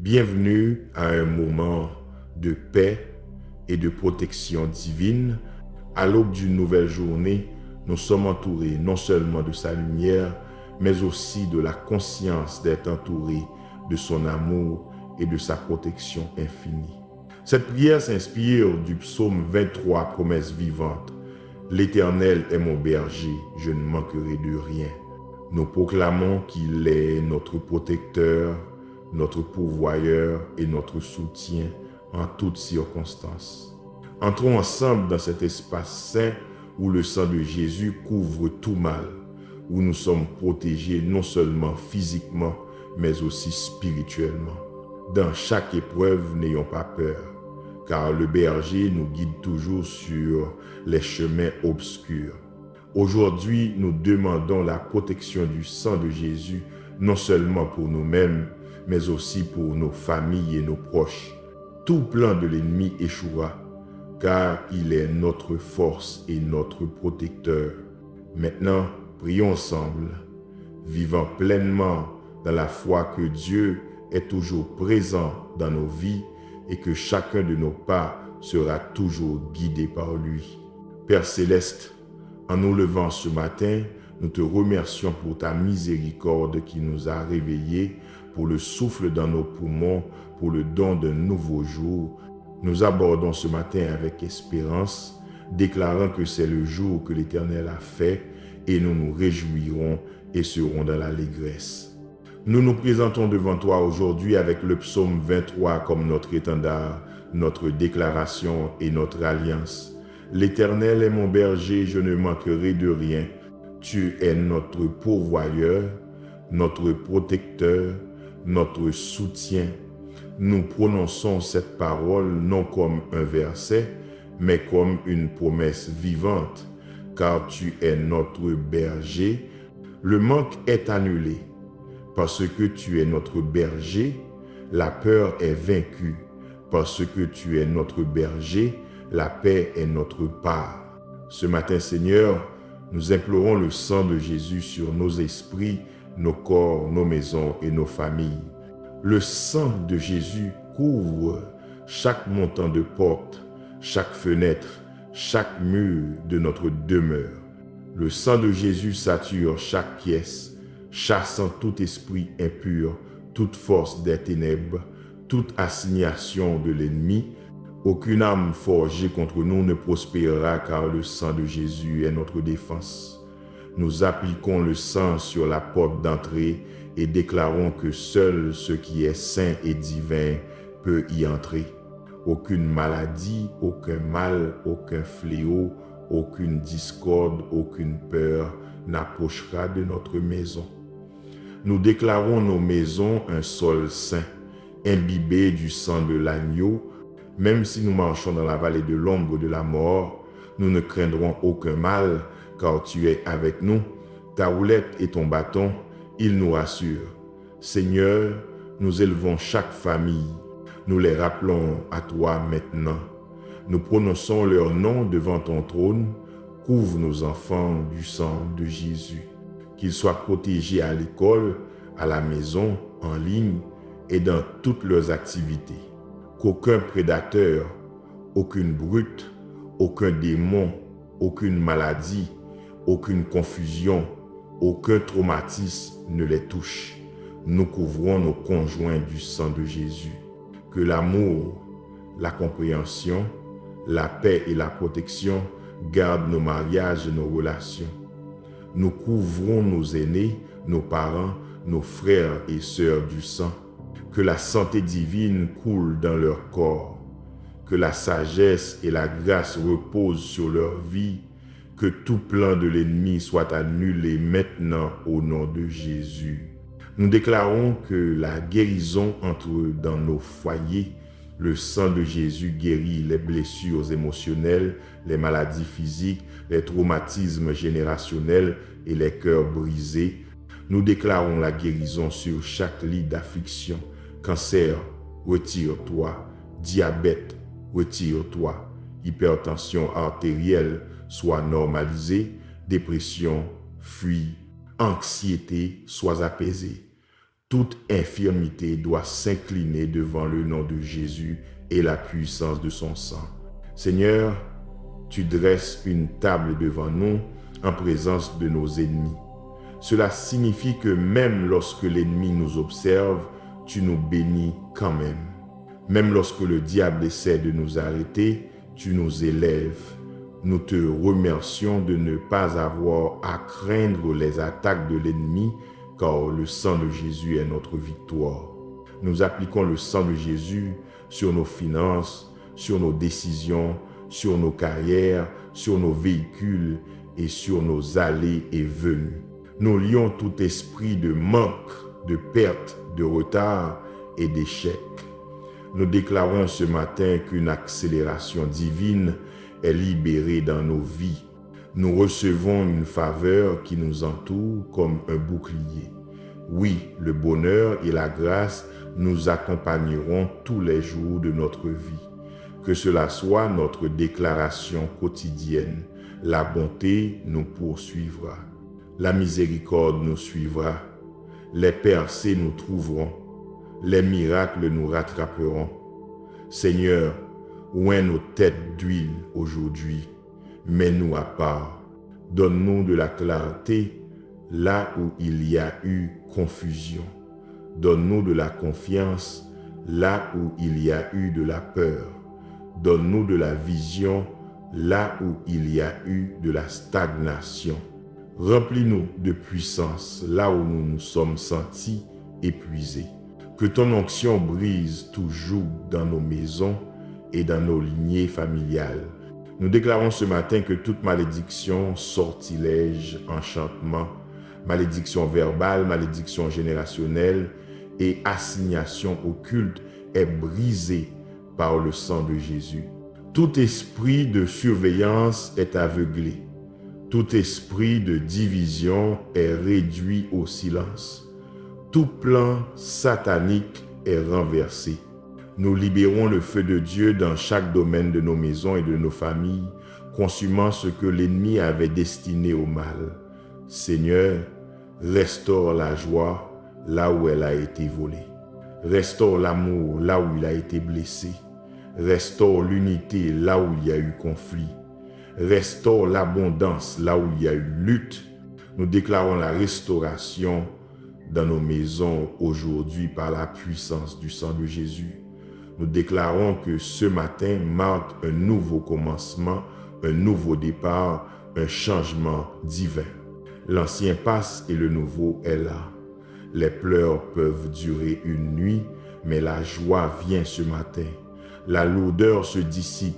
Bienvenue à un moment de paix et de protection divine. À l'aube d'une nouvelle journée, nous sommes entourés non seulement de sa lumière, mais aussi de la conscience d'être entourés de son amour et de sa protection infinie. Cette prière s'inspire du psaume 23, promesse vivante. L'Éternel est mon berger, je ne manquerai de rien. Nous proclamons qu'il est notre protecteur, notre pourvoyeur et notre soutien en toutes circonstances. Entrons ensemble dans cet espace saint où le sang de Jésus couvre tout mal, où nous sommes protégés non seulement physiquement, mais aussi spirituellement. Dans chaque épreuve, n'ayons pas peur, car le berger nous guide toujours sur les chemins obscurs. Aujourd'hui, nous demandons la protection du sang de Jésus, non seulement pour nous-mêmes, mais aussi pour nos familles et nos proches. Tout plan de l'ennemi échouera, car il est notre force et notre protecteur. Maintenant, prions ensemble, vivant pleinement dans la foi que Dieu est toujours présent dans nos vies et que chacun de nos pas sera toujours guidé par lui. Père céleste, en nous levant ce matin, nous te remercions pour ta miséricorde qui nous a réveillés, pour le souffle dans nos poumons, pour le don d'un nouveau jour. Nous abordons ce matin avec espérance, déclarant que c'est le jour que l'Éternel a fait et nous nous réjouirons et serons dans l'allégresse. Nous nous présentons devant toi aujourd'hui avec le psaume 23 comme notre étendard, notre déclaration et notre alliance. L'Éternel est mon berger, je ne manquerai de rien. Tu es notre pourvoyeur, notre protecteur, notre soutien. Nous prononçons cette parole non comme un verset, mais comme une promesse vivante, car tu es notre berger. Le manque est annulé. Parce que tu es notre berger, la peur est vaincue. Parce que tu es notre berger, la paix est notre part. Ce matin, Seigneur, nous implorons le sang de Jésus sur nos esprits, nos corps, nos maisons et nos familles. Le sang de Jésus couvre chaque montant de porte, chaque fenêtre, chaque mur de notre demeure. Le sang de Jésus sature chaque pièce, chassant tout esprit impur, toute force des ténèbres, toute assignation de l'ennemi. Aucune âme forgée contre nous ne prospérera car le sang de Jésus est notre défense. Nous appliquons le sang sur la porte d'entrée et déclarons que seul ce qui est saint et divin peut y entrer. Aucune maladie, aucun mal, aucun fléau, aucune discorde, aucune peur n'approchera de notre maison. Nous déclarons nos maisons un sol saint, imbibé du sang de l'agneau. Même si nous marchons dans la vallée de l'ombre de la mort, nous ne craindrons aucun mal, car tu es avec nous. Ta houlette et ton bâton, ils nous rassurent. Seigneur, nous élevons chaque famille. Nous les rappelons à toi maintenant. Nous prononçons leur nom devant ton trône. Couvre nos enfants du sang de Jésus. Qu'ils soient protégés à l'école, à la maison, en ligne et dans toutes leurs activités. Qu'aucun prédateur, aucune brute, aucun démon, aucune maladie, aucune confusion, aucun traumatisme ne les touche. Nous couvrons nos conjoints du sang de Jésus. Que l'amour, la compréhension, la paix et la protection gardent nos mariages et nos relations. Nous couvrons nos aînés, nos parents, nos frères et sœurs du sang. Que la santé divine coule dans leur corps, que la sagesse et la grâce reposent sur leur vie, que tout plan de l'ennemi soit annulé maintenant au nom de Jésus. Nous déclarons que la guérison entre dans nos foyers. Le sang de Jésus guérit les blessures émotionnelles, les maladies physiques, les traumatismes générationnels et les cœurs brisés. Nous déclarons la guérison sur chaque lit d'affliction. Cancer, retire-toi. Diabète, retire-toi. Hypertension artérielle, sois normalisée. Dépression, fuis. Anxiété, sois apaisée. toute infirmité doit s'incliner devant le nom de Jésus et la puissance de son sang. Seigneur, tu dresses une table devant nous en présence de nos ennemis. Cela signifie que même lorsque l'ennemi nous observe, tu nous bénis quand même. Même lorsque le diable essaie de nous arrêter, tu nous élèves. Nous te remercions de ne pas avoir à craindre les attaques de l'ennemi, car le sang de Jésus est notre victoire. Nous appliquons le sang de Jésus sur nos finances, sur nos décisions, sur nos carrières, sur nos véhicules et sur nos allées et venues. Nous lions tout esprit de manque, de perte, de retard et d'échec. Nous déclarons ce matin qu'une accélération divine est libérée dans nos vies. Nous recevons une faveur qui nous entoure comme un bouclier. Oui, le bonheur et la grâce nous accompagneront tous les jours de notre vie. Que cela soit notre déclaration quotidienne. La bonté nous poursuivra. La miséricorde nous suivra. Les percées nous trouveront. Les miracles nous rattraperont. Seigneur, oins nos têtes d'huile aujourd'hui. Mets-nous à part. Donne-nous de la clarté là où il y a eu confusion. Donne-nous de la confiance là où il y a eu de la peur. Donne-nous de la vision là où il y a eu de la stagnation. Remplis-nous de puissance là où nous nous sommes sentis épuisés. Que ton onction brise toujours dans nos maisons et dans nos lignées familiales. Nous déclarons ce matin que toute malédiction, sortilège, enchantement, malédiction verbale, malédiction générationnelle et assignation occulte est brisée par le sang de Jésus. Tout esprit de surveillance est aveuglé. Tout esprit de division est réduit au silence. Tout plan satanique est renversé. Nous libérons le feu de Dieu dans chaque domaine de nos maisons et de nos familles, consumant ce que l'ennemi avait destiné au mal. Seigneur, restaure la joie là où elle a été volée. Restaure l'amour là où il a été blessé. Restaure l'unité là où il y a eu conflit. Restaure l'abondance là où il y a eu lutte. Nous déclarons la restauration dans nos maisons aujourd'hui par la puissance du sang de Jésus. Nous déclarons que ce matin marque un nouveau commencement, un nouveau départ, un changement divin. L'ancien passe et le nouveau est là. Les pleurs peuvent durer une nuit, mais la joie vient ce matin. La lourdeur se dissipe,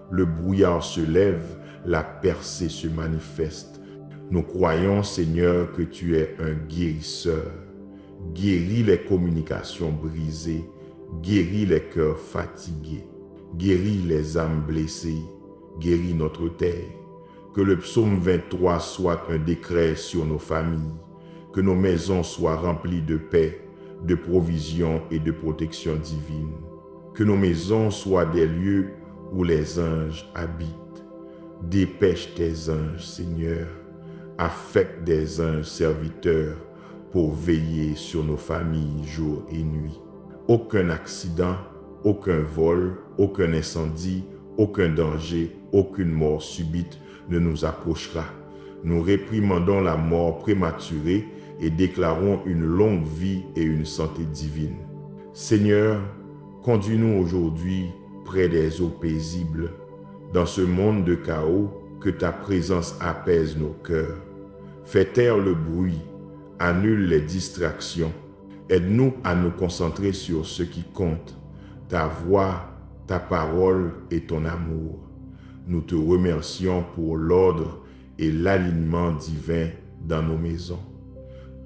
le brouillard se lève, la percée se manifeste. Nous croyons, Seigneur, que tu es un guérisseur. Guéris les communications brisées, guéris les cœurs fatigués, guéris les âmes blessées, guéris notre terre. Que le psaume 23 soit un décret sur nos familles, que nos maisons soient remplies de paix, de provision et de protection divine. Que nos maisons soient des lieux où les anges habitent. Dépêche tes anges, Seigneur, affecte des anges serviteurs pour veiller sur nos familles jour et nuit. Aucun accident, aucun vol, aucun incendie, aucun danger, aucune mort subite ne nous approchera. Nous réprimandons la mort prématurée et déclarons une longue vie et une santé divine. Seigneur, conduis-nous aujourd'hui près des eaux paisibles, dans ce monde de chaos, que ta présence apaise nos cœurs. Fais taire le bruit, annule les distractions. Aide-nous à nous concentrer sur ce qui compte, ta voix, ta parole et ton amour. Nous te remercions pour l'ordre et l'alignement divin dans nos maisons.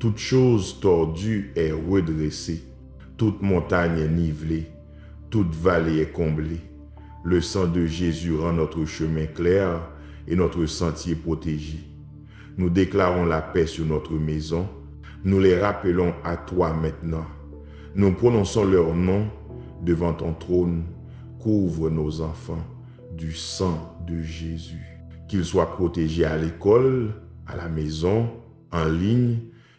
Toute chose tordue est redressée, toute montagne est nivelée, toute vallée est comblée. Le sang de Jésus rend notre chemin clair et notre sentier protégé. Nous déclarons la paix sur notre maison. Nous les rappelons à toi maintenant. Nous prononçons leur nom devant ton trône. Couvre nos enfants du sang de Jésus. Qu'ils soient protégés à l'école, à la maison, en ligne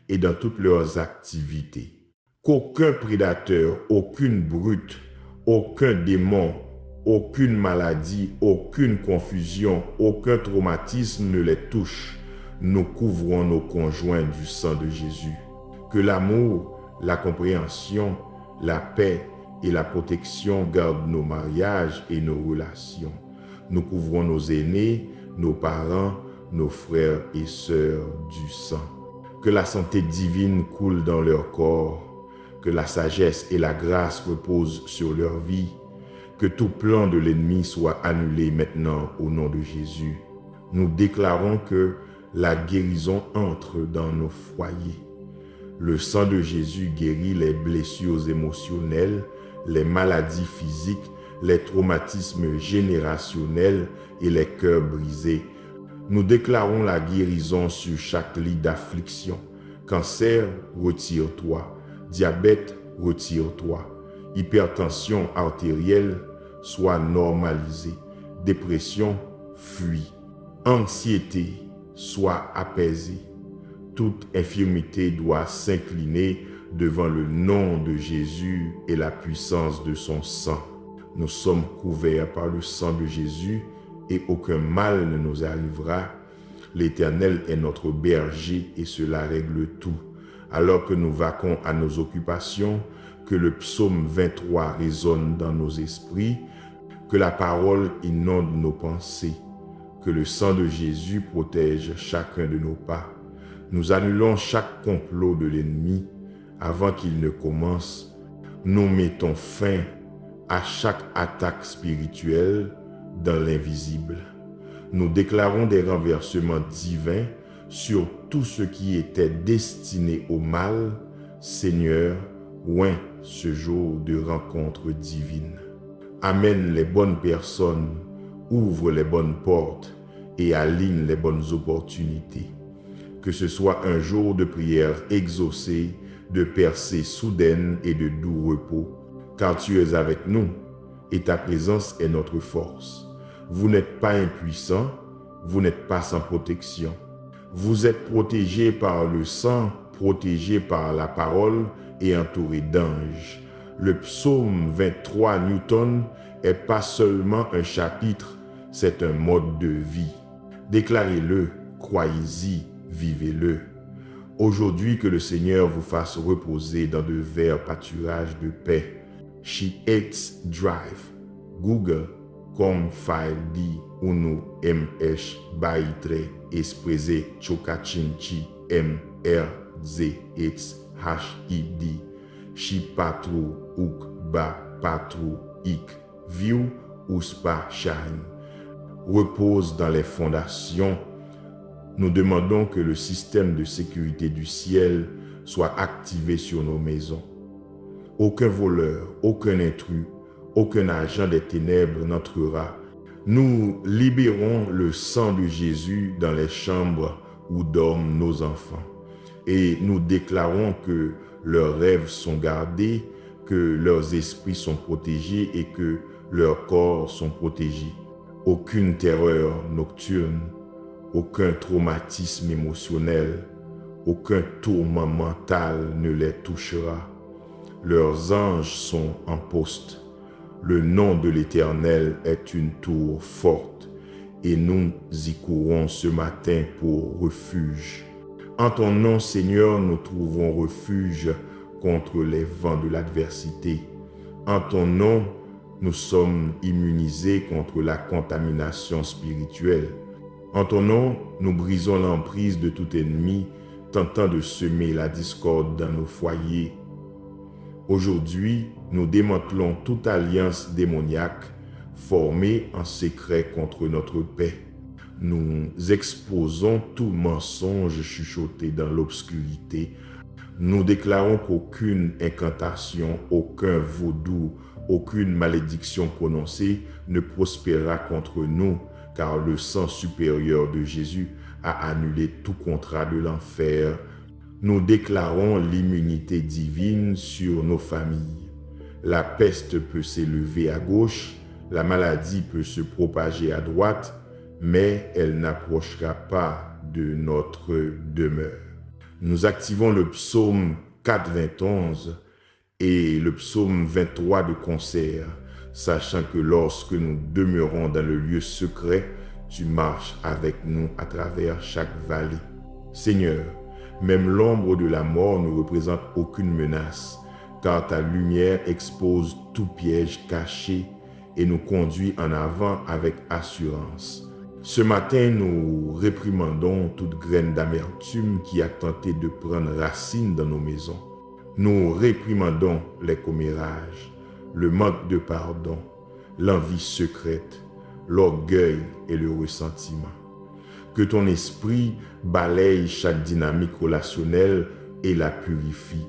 et dans toutes leurs activités. qu'aucun prédateur, aucune brute, aucun démon, aucune maladie, aucune confusion, aucun traumatisme ne les touche. Nous couvrons nos conjoints du sang de Jésus. Que l'amour, la compréhension, la paix et la protection gardent nos mariages et nos relations. Nous couvrons nos aînés, nos parents, nos frères et sœurs du sang. Que la santé divine coule dans leur corps, que la sagesse et la grâce reposent sur leur vie, que tout plan de l'ennemi soit annulé maintenant au nom de Jésus. Nous déclarons que la guérison entre dans nos foyers. Le sang de Jésus guérit les blessures émotionnelles, les maladies physiques, les traumatismes générationnels et les cœurs brisés. Nous déclarons la guérison sur chaque lit d'affliction. Cancer, retire-toi. Diabète, retire-toi. Hypertension artérielle, sois normalisée. Dépression, fuis. Anxiété, sois apaisée. Toute infirmité doit s'incliner devant le nom de Jésus et la puissance de son sang. Nous sommes couverts par le sang de Jésus et aucun mal ne nous arrivera. L'Éternel est notre berger et cela règle tout. Alors que nous vaquons à nos occupations, que le psaume 23 résonne dans nos esprits, que la parole inonde nos pensées, que le sang de Jésus protège chacun de nos pas. Nous annulons chaque complot de l'ennemi avant qu'il ne commence. Nous mettons fin à chaque attaque spirituelle dans l'invisible. Nous déclarons des renversements divins sur tout ce qui était destiné au mal. Seigneur, oint ce jour de rencontre divine. Amène les bonnes personnes, ouvre les bonnes portes et aligne les bonnes opportunités. Que ce soit un jour de prière exaucée, de percée soudaine et de doux repos, car tu es avec nous et ta présence est notre force. Vous n'êtes pas impuissants, vous n'êtes pas sans protection. Vous êtes protégés par le sang, protégés par la parole et entourés d'anges. Le psaume 23 Newton est pas seulement un chapitre, c'est un mode de vie. Déclarez-le, croyez-y, vivez-le. Aujourd'hui, que le Seigneur vous fasse reposer dans de verts pâturages de paix. She hates drive. Google, com file di unu ms baitre espreze chokachinchi mrzh hid. She patru uk ba patru ik viu uspa shine. Repose dans les fondations. Nous demandons que le système de sécurité du ciel soit activé sur nos maisons. Aucun voleur, aucun intrus, aucun agent des ténèbres n'entrera. Nous libérons le sang de Jésus dans les chambres où dorment nos enfants. Et nous déclarons que leurs rêves sont gardés, que leurs esprits sont protégés et que leurs corps sont protégés. Aucune terreur nocturne, aucun traumatisme émotionnel, aucun tourment mental ne les touchera. Leurs anges sont en poste. Le nom de l'Éternel est une tour forte et nous y courons ce matin pour refuge. En ton nom, Seigneur, nous trouvons refuge contre les vents de l'adversité. En ton nom, nous sommes immunisés contre la contamination spirituelle. En ton nom, nous brisons l'emprise de tout ennemi tentant de semer la discorde dans nos foyers. Aujourd'hui, nous démantelons toute alliance démoniaque formée en secret contre notre paix. Nous exposons tout mensonge chuchoté dans l'obscurité. Nous déclarons qu'aucune incantation, aucun vaudou, aucune malédiction prononcée ne prospérera contre nous, car le sang supérieur de Jésus a annulé tout contrat de l'enfer. Nous déclarons l'immunité divine sur nos familles. La peste peut s'élever à gauche, la maladie peut se propager à droite, mais elle n'approchera pas de notre demeure. Nous activons le psaume 4,21. et le psaume 23 de concert, sachant que lorsque nous demeurons dans le lieu secret, tu marches avec nous à travers chaque vallée. Seigneur, même l'ombre de la mort ne représente aucune menace, car ta lumière expose tout piège caché et nous conduit en avant avec assurance. Ce matin, nous réprimandons toute graine d'amertume qui a tenté de prendre racine dans nos maisons. Nous réprimandons les commérages, le manque de pardon, l'envie secrète, l'orgueil et le ressentiment. Que ton esprit balaye chaque dynamique relationnelle et la purifie.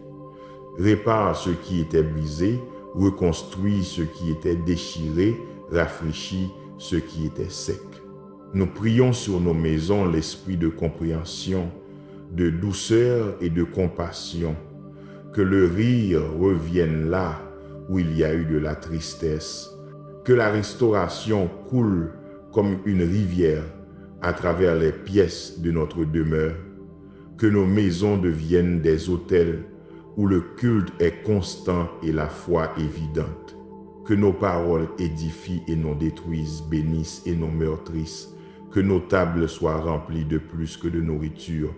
Répare ce qui était brisé, reconstruit ce qui était déchiré, rafraîchit ce qui était sec. Nous prions sur nos maisons l'esprit de compréhension, de douceur et de compassion. Que le rire revienne là où il y a eu de la tristesse. Que la restauration coule comme une rivière à travers les pièces de notre demeure. Que nos maisons deviennent des autels où le culte est constant et la foi évidente. Que nos paroles édifient et non détruisent, bénissent et non meurtrissent. Que nos tables soient remplies de plus que de nourriture,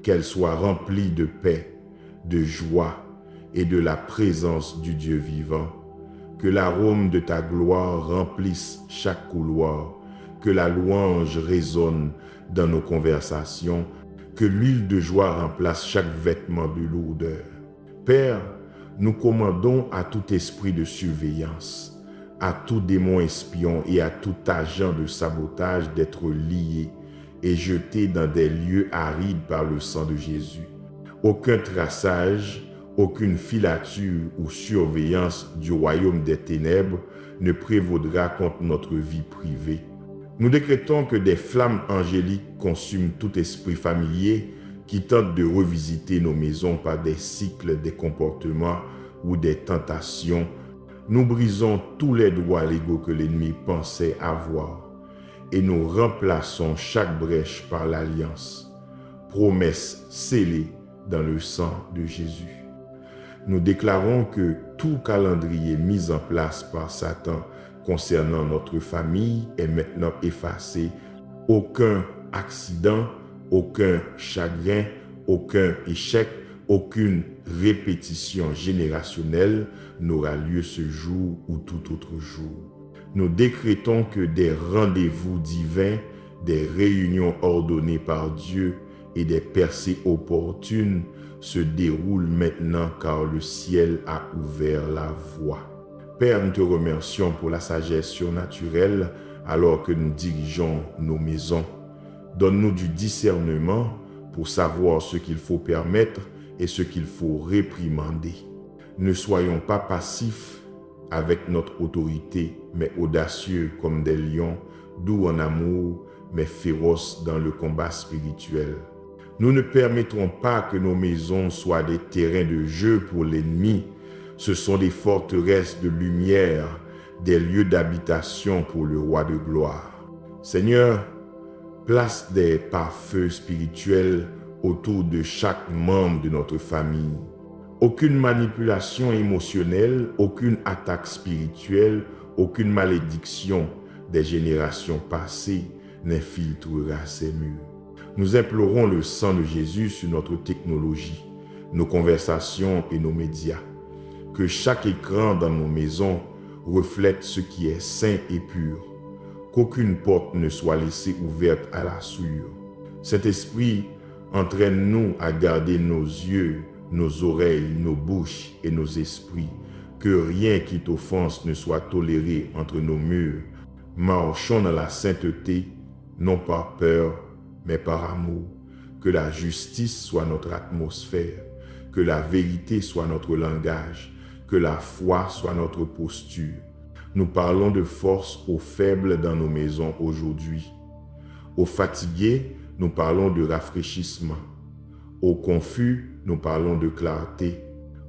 qu'elles soient remplies de paix, de joie et de la présence du Dieu vivant. Que l'arôme de ta gloire remplisse chaque couloir, que la louange résonne dans nos conversations, que l'huile de joie remplace chaque vêtement de lourdeur. Père, nous commandons à tout esprit de surveillance, à tout démon espion et à tout agent de sabotage d'être lié et jeté dans des lieux arides par le sang de Jésus. Aucun traçage, aucune filature ou surveillance du royaume des ténèbres ne prévaudra contre notre vie privée. Nous décrétons que des flammes angéliques consument tout esprit familier qui tente de revisiter nos maisons par des cycles, des comportements ou des tentations. Nous brisons tous les droits légaux que l'ennemi pensait avoir et nous remplaçons chaque brèche par l'alliance, promesse scellée dans le sang de Jésus. Nous déclarons que tout calendrier mis en place par Satan concernant notre famille est maintenant effacé. Aucun accident, aucun chagrin, aucun échec, aucune répétition générationnelle n'aura lieu ce jour ou tout autre jour. Nous décrétons que des rendez-vous divins, des réunions ordonnées par Dieu et des percées opportunes se déroulent maintenant car le ciel a ouvert la voie. Père, nous te remercions pour la sagesse surnaturelle alors que nous dirigeons nos maisons. Donne-nous du discernement pour savoir ce qu'il faut permettre et ce qu'il faut réprimander. Ne soyons pas passifs avec notre autorité, mais audacieux comme des lions, doux en amour, mais féroces dans le combat spirituel. Nous ne permettrons pas que nos maisons soient des terrains de jeu pour l'ennemi. Ce sont des forteresses de lumière, des lieux d'habitation pour le roi de gloire. Seigneur, place des pare-feux spirituels autour de chaque membre de notre famille. Aucune manipulation émotionnelle, aucune attaque spirituelle, aucune malédiction des générations passées n'infiltrera ces murs. Nous implorons le sang de Jésus sur notre technologie, nos conversations et nos médias. Que chaque écran dans nos maisons reflète ce qui est saint et pur. Qu'aucune porte ne soit laissée ouverte à la souillure. Saint-Esprit, entraîne-nous à garder nos yeux, nos oreilles, nos bouches et nos esprits. Que rien qui t'offense ne soit toléré entre nos murs. Marchons dans la sainteté, non par peur, mais par amour. Que la justice soit notre atmosphère. Que la vérité soit notre langage. Que la foi soit notre posture. Nous parlons de force aux faibles dans nos maisons aujourd'hui. Aux fatigués, nous parlons de rafraîchissement. Aux confus, nous parlons de clarté.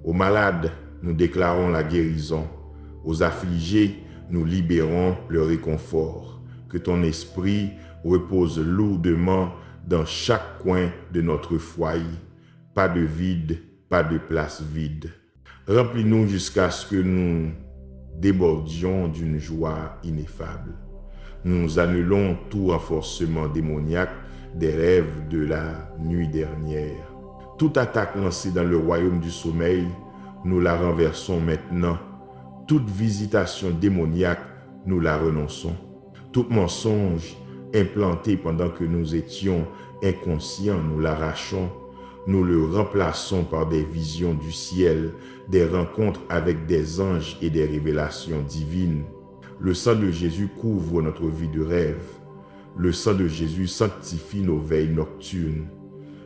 Aux malades, nous déclarons la guérison. Aux affligés, nous libérons le réconfort. Que ton esprit repose lourdement dans chaque coin de notre foyer. Pas de vide, pas de place vide. Remplis-nous jusqu'à ce que nous débordions d'une joie ineffable. Nous annulons tout renforcement démoniaque des rêves de la nuit dernière. Toute attaque lancée dans le royaume du sommeil, nous la renversons maintenant. Toute visitation démoniaque, nous la renonçons. Tout mensonge implanté pendant que nous étions inconscients, nous l'arrachons. Nous le remplaçons par des visions du ciel, des rencontres avec des anges et des révélations divines. Le sang de Jésus couvre notre vie de rêve. Le sang de Jésus sanctifie nos veilles nocturnes.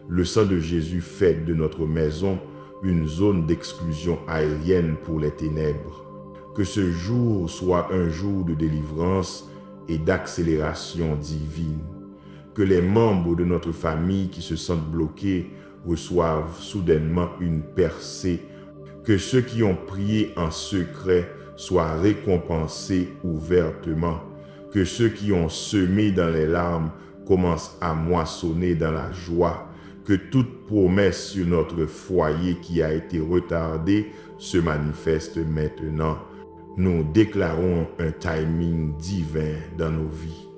Le sang de Jésus fait de notre maison une zone d'exclusion aérienne pour les ténèbres. Que ce jour soit un jour de délivrance et d'accélération divine. Que les membres de notre famille qui se sentent bloqués reçoivent soudainement une percée. Que ceux qui ont prié en secret soient récompensés ouvertement. Que ceux qui ont semé dans les larmes commencent à moissonner dans la joie. Que toute promesse sur notre foyer qui a été retardée se manifeste maintenant. Nous déclarons un timing divin dans nos vies.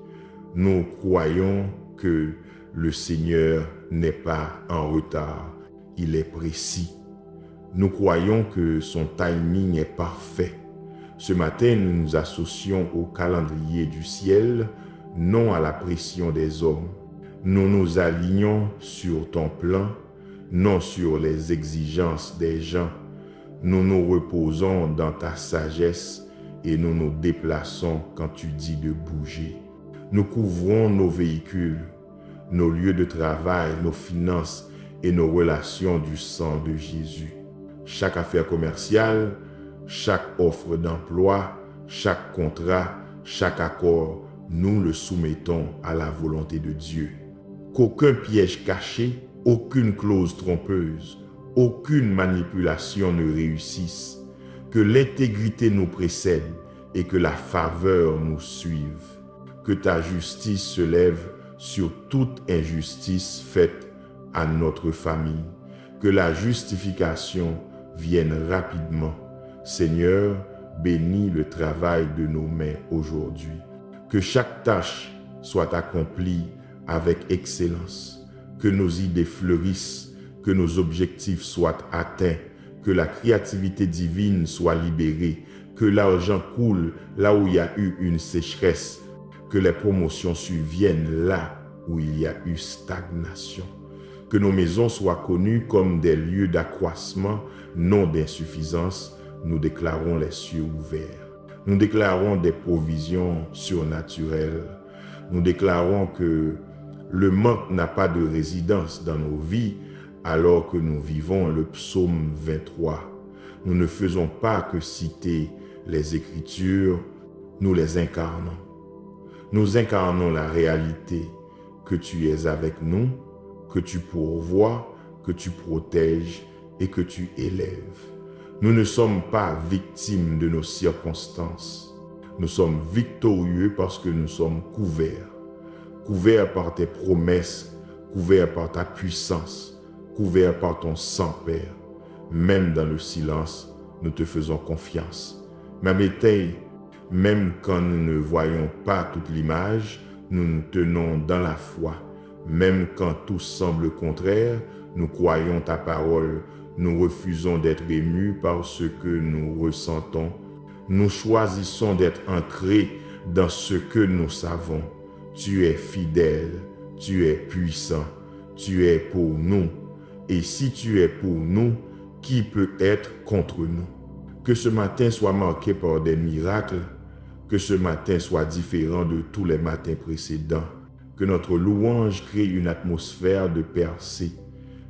Nous croyons que le Seigneur n'est pas en retard, il est précis. Nous croyons que son timing est parfait. Ce matin, nous nous associons au calendrier du ciel, non à la pression des hommes. Nous nous alignons sur ton plan, non sur les exigences des gens. Nous nous reposons dans ta sagesse et nous nous déplaçons quand tu dis de bouger. Nous couvrons nos véhicules, nos lieux de travail, nos finances et nos relations du sang de Jésus. Chaque affaire commerciale, chaque offre d'emploi, chaque contrat, chaque accord, nous le soumettons à la volonté de Dieu. Qu'aucun piège caché, aucune clause trompeuse, aucune manipulation ne réussisse, que l'intégrité nous précède et que la faveur nous suive. Que ta justice se lève sur toute injustice faite à notre famille. Que la justification vienne rapidement. Seigneur, bénis le travail de nos mains aujourd'hui. Que chaque tâche soit accomplie avec excellence. Que nos idées fleurissent, que nos objectifs soient atteints, que la créativité divine soit libérée, que l'argent coule là où il y a eu une sécheresse, que les promotions surviennent là où il y a eu stagnation. Que nos maisons soient connues comme des lieux d'accroissement, non d'insuffisance. Nous déclarons les cieux ouverts. Nous déclarons des provisions surnaturelles. Nous déclarons que le manque n'a pas de résidence dans nos vies alors que nous vivons le psaume 23. Nous ne faisons pas que citer les Écritures, nous les incarnons. Nous incarnons la réalité que tu es avec nous, que tu pourvois, que tu protèges et que tu élèves. Nous ne sommes pas victimes de nos circonstances. Nous sommes victorieux parce que nous sommes couverts. Couverts par tes promesses, couverts par ta puissance, couverts par ton sang, Père. Même dans le silence, nous te faisons confiance. Même quand nous ne voyons pas toute l'image, nous nous tenons dans la foi. Même quand tout semble contraire, nous croyons ta parole. Nous refusons d'être émus par ce que nous ressentons. Nous choisissons d'être ancrés dans ce que nous savons. Tu es fidèle, tu es puissant, tu es pour nous. Et si tu es pour nous, qui peut être contre nous? Que ce matin soit marqué par des miracles, que ce matin soit différent de tous les matins précédents, que notre louange crée une atmosphère de percée,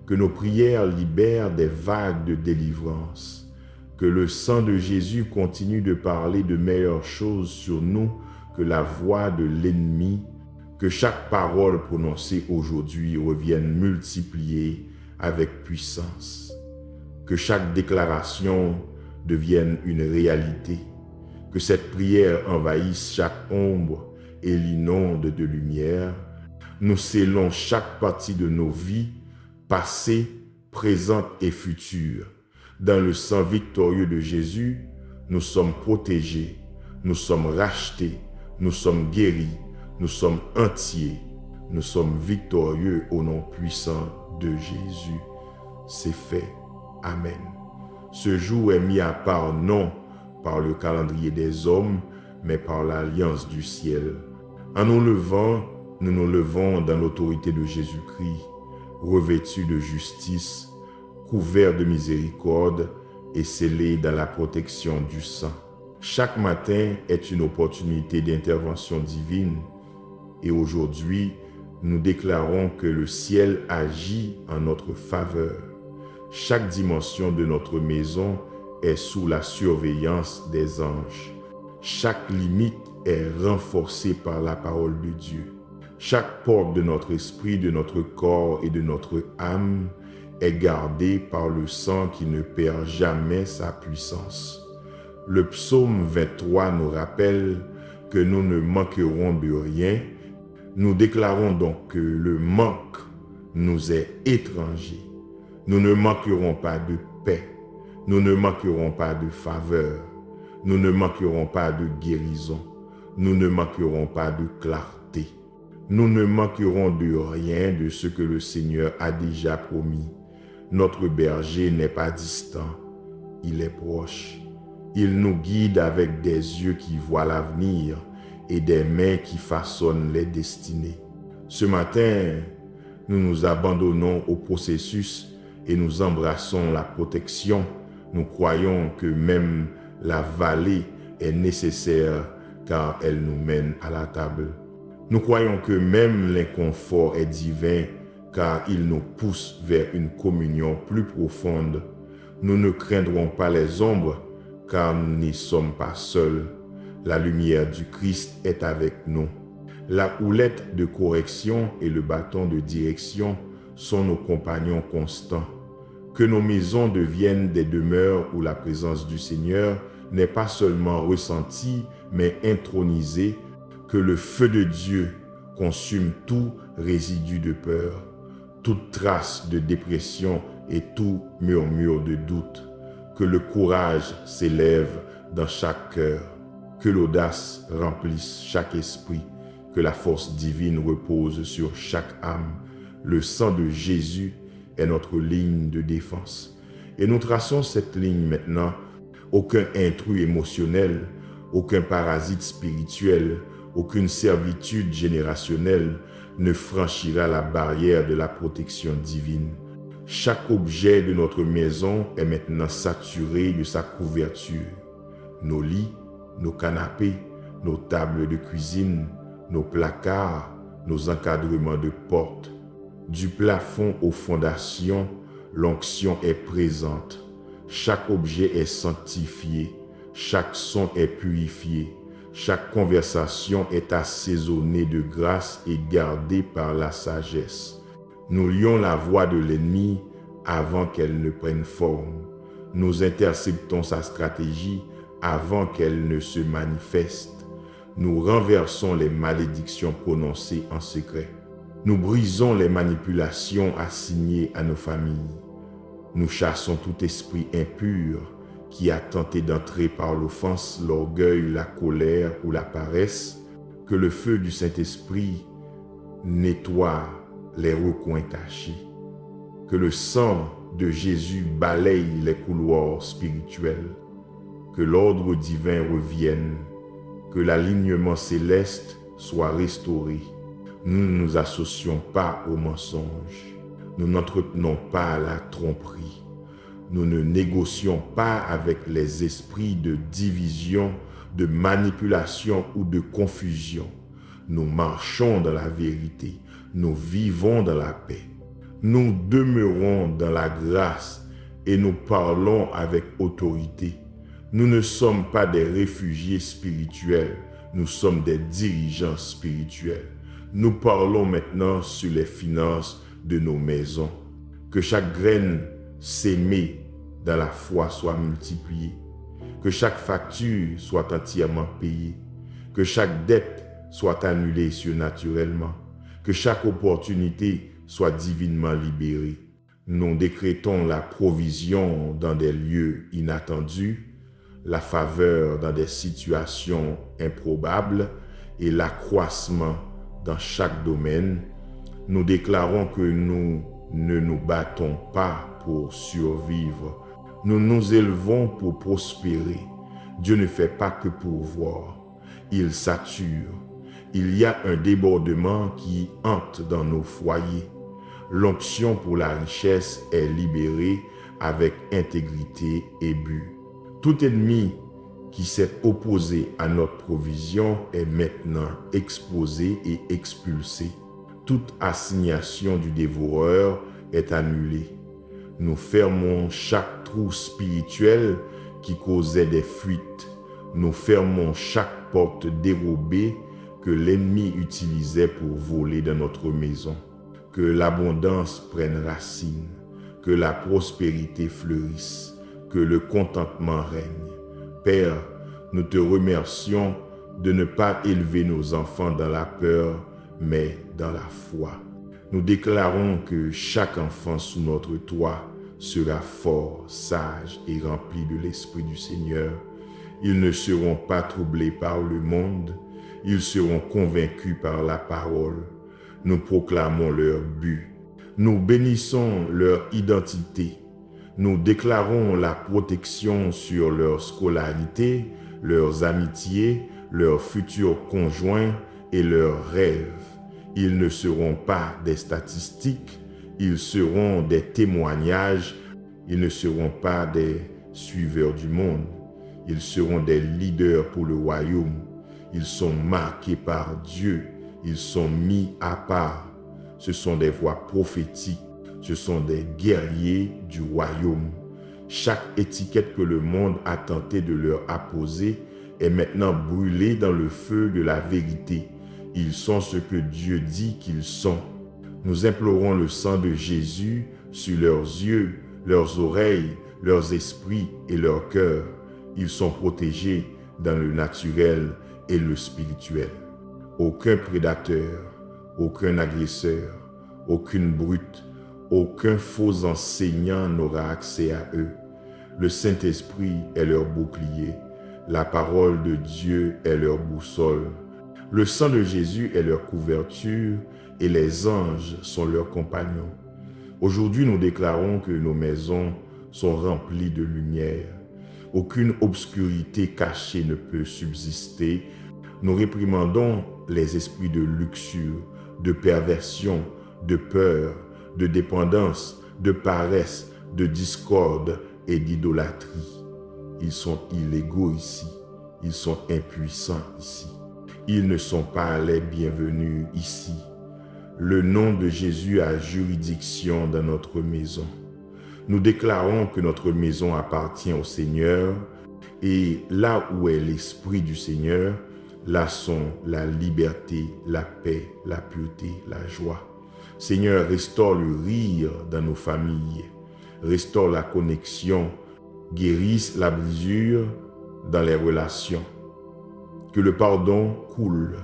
que nos prières libèrent des vagues de délivrance, que le sang de Jésus continue de parler de meilleures choses sur nous que la voix de l'ennemi, que chaque parole prononcée aujourd'hui revienne multipliée avec puissance, que chaque déclaration devienne une réalité, que cette prière envahisse chaque ombre et l'inonde de lumière. Nous scellons chaque partie de nos vies, passées, présentes et futures. Dans le sang victorieux de Jésus, nous sommes protégés, nous sommes rachetés, nous sommes guéris, nous sommes entiers, nous sommes victorieux au nom puissant de Jésus. C'est fait. Amen. Ce jour est mis à part non par le calendrier des hommes, mais par l'alliance du ciel. En nous levant, nous nous levons dans l'autorité de Jésus-Christ, revêtus de justice, couverts de miséricorde et scellés dans la protection du sang. Chaque matin est une opportunité d'intervention divine et aujourd'hui, nous déclarons que le ciel agit en notre faveur. Chaque dimension de notre maison est sous la surveillance des anges. Chaque limite est renforcée par la parole de Dieu. Chaque porte de notre esprit, de notre corps et de notre âme est gardée par le sang qui ne perd jamais sa puissance. Le psaume 23 nous rappelle que nous ne manquerons de rien. Nous déclarons donc que le manque nous est étranger. Nous ne manquerons pas de paix. Nous ne manquerons pas de faveur. Nous ne manquerons pas de guérison. Nous ne manquerons pas de clarté. Nous ne manquerons de rien de ce que le Seigneur a déjà promis. Notre berger n'est pas distant. Il est proche. Il nous guide avec des yeux qui voient l'avenir et des mains qui façonnent les destinées. Ce matin, nous nous abandonnons au processus et nous embrassons la protection. Nous croyons que même la vallée est nécessaire car elle nous mène à la table. Nous croyons que même l'inconfort est divin car il nous pousse vers une communion plus profonde. Nous ne craindrons pas les ombres car nous n'y sommes pas seuls. La lumière du Christ est avec nous. La houlette de correction et le bâton de direction sont nos compagnons constants. Que nos maisons deviennent des demeures où la présence du Seigneur n'est pas seulement ressentie, mais intronisée. Que le feu de Dieu consume tout résidu de peur, toute trace de dépression et tout murmure de doute. Que le courage s'élève dans chaque cœur. Que l'audace remplisse chaque esprit. Que la force divine repose sur chaque âme. Le sang de Jésus est notre ligne de défense. Et nous traçons cette ligne maintenant. Aucun intrus émotionnel, aucun parasite spirituel, aucune servitude générationnelle ne franchira la barrière de la protection divine. Chaque objet de notre maison est maintenant saturé de sa couverture. Nos lits, nos canapés, nos tables de cuisine, nos placards, nos encadrements de portes. Du plafond aux fondations, l'onction est présente. Chaque objet est sanctifié, chaque son est purifié, chaque conversation est assaisonnée de grâce et gardée par la sagesse. Nous lions la voix de l'ennemi avant qu'elle ne prenne forme. Nous interceptons sa stratégie avant qu'elle ne se manifeste. Nous renversons les malédictions prononcées en secret. Nous brisons les manipulations assignées à nos familles. Nous chassons tout esprit impur qui a tenté d'entrer par l'offense, l'orgueil, la colère ou la paresse. Que le feu du Saint-Esprit nettoie les recoins cachés. Que le sang de Jésus balaye les couloirs spirituels. Que l'ordre divin revienne. Que l'alignement céleste soit restauré. Nous ne nous associons pas au mensonge. Nous n'entretenons pas la tromperie. Nous ne négocions pas avec les esprits de division, de manipulation ou de confusion. Nous marchons dans la vérité. Nous vivons dans la paix. Nous demeurons dans la grâce et nous parlons avec autorité. Nous ne sommes pas des réfugiés spirituels. Nous sommes des dirigeants spirituels. Nous parlons maintenant sur les finances de nos maisons. Que chaque graine sémée dans la foi soit multipliée. Que chaque facture soit entièrement payée. Que chaque dette soit annulée surnaturellement. Que chaque opportunité soit divinement libérée. Nous décrétons la provision dans des lieux inattendus, la faveur dans des situations improbables et l'accroissement dans chaque domaine. Nous déclarons que nous ne nous battons pas pour survivre. Nous nous élevons pour prospérer. Dieu ne fait pas que pourvoir. Il sature. Il y a un débordement qui hante dans nos foyers. L'onction pour la richesse est libérée avec intégrité et but. Tout ennemi qui s'est opposé à notre provision est maintenant exposé et expulsé. Toute assignation du dévoreur est annulée. Nous fermons chaque trou spirituel qui causait des fuites. Nous fermons chaque porte dérobée que l'ennemi utilisait pour voler dans notre maison. Que l'abondance prenne racine, que la prospérité fleurisse, que le contentement règne. Père, nous te remercions de ne pas élever nos enfants dans la peur, mais dans la foi. Nous déclarons que chaque enfant sous notre toit sera fort, sage et rempli de l'Esprit du Seigneur. Ils ne seront pas troublés par le monde, ils seront convaincus par la parole. Nous proclamons leur but. Nous bénissons leur identité. Nous déclarons la protection sur leur scolarité, leurs amitiés, leurs futurs conjoints et leurs rêves. Ils ne seront pas des statistiques, ils seront des témoignages. Ils ne seront pas des suiveurs du monde. Ils seront des leaders pour le royaume. Ils sont marqués par Dieu. Ils sont mis à part. Ce sont des voix prophétiques. Ce sont des guerriers du royaume. Chaque étiquette que le monde a tenté de leur apposer est maintenant brûlée dans le feu de la vérité. Ils sont ce que Dieu dit qu'ils sont. Nous implorons le sang de Jésus sur leurs yeux, leurs oreilles, leurs esprits et leurs cœurs. Ils sont protégés dans le naturel et le spirituel. Aucun prédateur, aucun agresseur, aucune brute, aucun faux enseignant n'aura accès à eux. Le Saint-Esprit est leur bouclier. La parole de Dieu est leur boussole. Le sang de Jésus est leur couverture et les anges sont leurs compagnons. Aujourd'hui, nous déclarons que nos maisons sont remplies de lumière. Aucune obscurité cachée ne peut subsister. Nous réprimandons les esprits de luxure, de perversion, de peur, de dépendance, de paresse, de discorde et d'idolâtrie. Ils sont illégaux ici. Ils sont impuissants ici. Ils ne sont pas les bienvenus ici. Le nom de Jésus a juridiction dans notre maison. Nous déclarons que notre maison appartient au Seigneur et là où est l'Esprit du Seigneur, là sont la liberté, la paix, la pureté, la joie. Seigneur, restaure le rire dans nos familles, restaure la connexion, guérisse la brisure dans les relations. Que le pardon coule,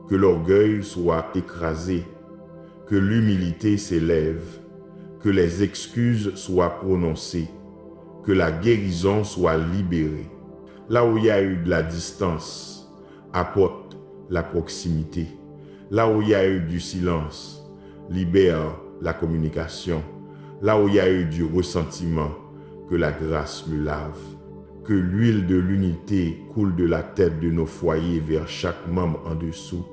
que l'orgueil soit écrasé, que l'humilité s'élève, que les excuses soient prononcées, que la guérison soit libérée. Là où il y a eu de la distance, apporte la proximité. Là où il y a eu du silence, libère la communication. Là où il y a eu du ressentiment, que la grâce le lave. Que l'huile de l'unité coule de la tête de nos foyers vers chaque membre en dessous.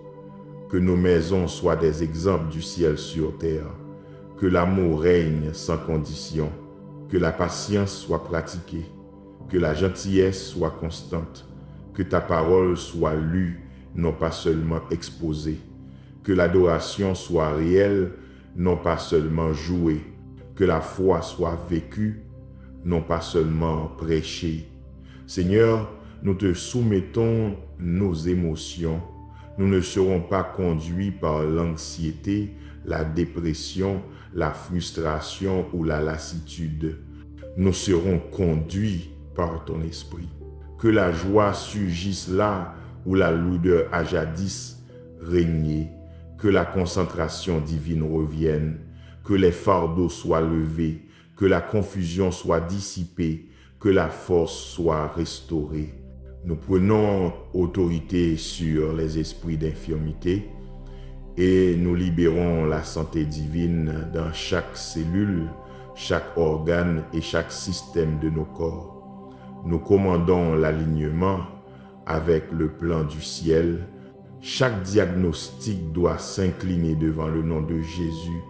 Que nos maisons soient des exemples du ciel sur terre. Que l'amour règne sans condition. Que la patience soit pratiquée. Que la gentillesse soit constante. Que ta parole soit lue, non pas seulement exposée. Que l'adoration soit réelle, non pas seulement jouée. Que la foi soit vécue, non pas seulement prêchée. Seigneur, nous te soumettons nos émotions. Nous ne serons pas conduits par l'anxiété, la dépression, la frustration ou la lassitude. Nous serons conduits par ton esprit. Que la joie surgisse là où la lourdeur a jadis régné. Que la concentration divine revienne. que les fardeaux soient levés, que la confusion soit dissipée, que la force soit restaurée. Nous prenons autorité sur les esprits d'infirmité et nous libérons la santé divine dans chaque cellule, chaque organe et chaque système de nos corps. Nous commandons l'alignement avec le plan du ciel. Chaque diagnostic doit s'incliner devant le nom de Jésus.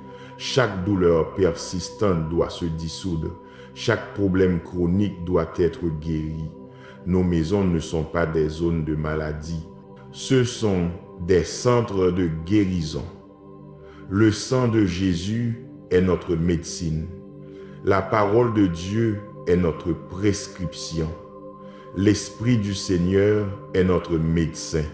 Chaque douleur persistante doit se dissoudre. Chaque problème chronique doit être guéri. Nos maisons ne sont pas des zones de maladie. Ce sont des centres de guérison. Le sang de Jésus est notre médecine. La parole de Dieu est notre prescription. L'Esprit du Seigneur est notre médecin.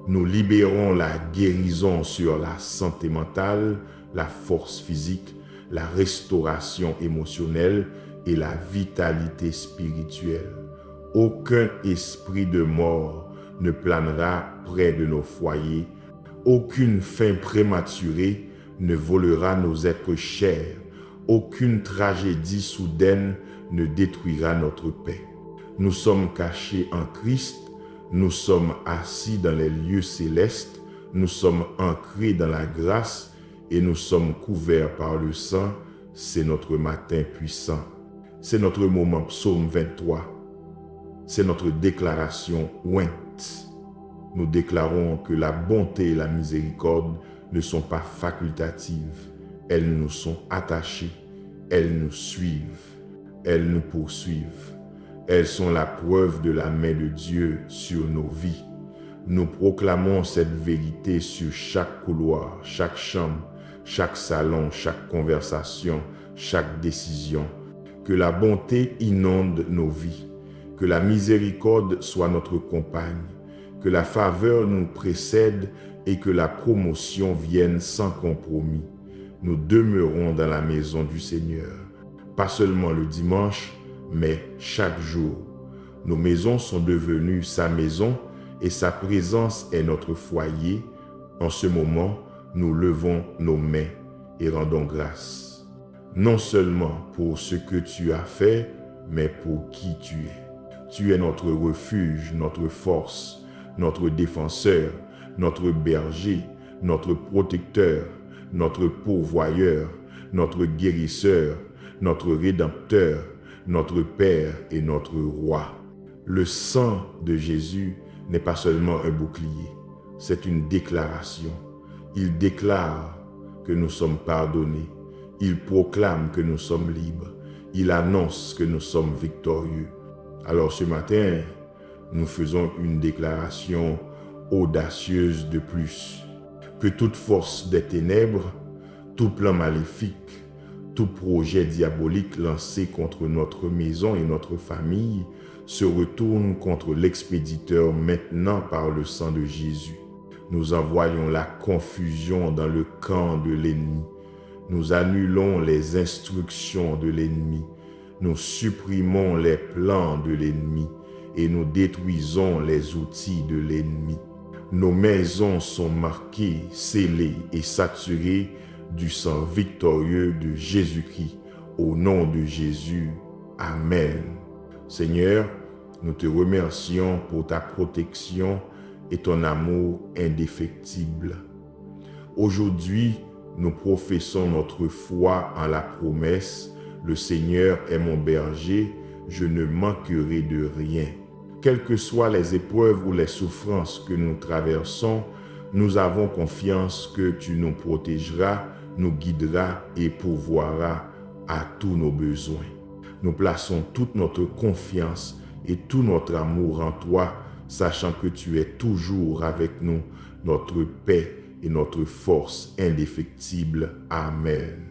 Nous libérons la guérison sur la santé mentale, la force physique, la restauration émotionnelle et la vitalité spirituelle. Aucun esprit de mort ne planera près de nos foyers. Aucune fin prématurée ne volera nos êtres chers. Aucune tragédie soudaine ne détruira notre paix. Nous sommes cachés en Christ, nous sommes assis dans les lieux célestes, nous sommes ancrés dans la grâce et nous sommes couverts par le sang. C'est notre matin puissant. C'est notre moment, psaume 23. C'est notre déclaration ointe. Nous déclarons que la bonté et la miséricorde ne sont pas facultatives. Elles nous sont attachées, elles nous suivent, elles nous poursuivent. Elles sont la preuve de la main de Dieu sur nos vies. Nous proclamons cette vérité sur chaque couloir, chaque chambre, chaque salon, chaque conversation, chaque décision. Que la bonté inonde nos vies. Que la miséricorde soit notre compagne, que la faveur nous précède et que la promotion vienne sans compromis. Nous demeurons dans la maison du Seigneur, pas seulement le dimanche, mais chaque jour. Nos maisons sont devenues sa maison et sa présence est notre foyer. En ce moment, nous levons nos mains et rendons grâce, non seulement pour ce que tu as fait, mais pour qui tu es. Tu es notre refuge, notre force, notre défenseur, notre berger, notre protecteur, notre pourvoyeur, notre guérisseur, notre rédempteur, notre Père et notre Roi. Le sang de Jésus n'est pas seulement un bouclier, c'est une déclaration. Il déclare que nous sommes pardonnés. Il proclame que nous sommes libres. Il annonce que nous sommes victorieux. Alors ce matin, nous faisons une déclaration audacieuse de plus. Que toute force des ténèbres, tout plan maléfique, tout projet diabolique lancé contre notre maison et notre famille se retourne contre l'expéditeur maintenant par le sang de Jésus. Nous envoyons la confusion dans le camp de l'ennemi. Nous annulons les instructions de l'ennemi. Nous supprimons les plans de l'ennemi et nous détruisons les outils de l'ennemi. Nos maisons sont marquées, scellées et saturées du sang victorieux de Jésus-Christ. Au nom de Jésus, Amen. Seigneur, nous te remercions pour ta protection et ton amour indéfectible. Aujourd'hui, nous professons notre foi en la promesse « Le Seigneur est mon berger, je ne manquerai de rien ». Quelles que soient les épreuves ou les souffrances que nous traversons, nous avons confiance que tu nous protégeras, nous guideras et pourvoiras à tous nos besoins. Nous plaçons toute notre confiance et tout notre amour en toi, sachant que tu es toujours avec nous, notre paix et notre force indéfectible. Amen.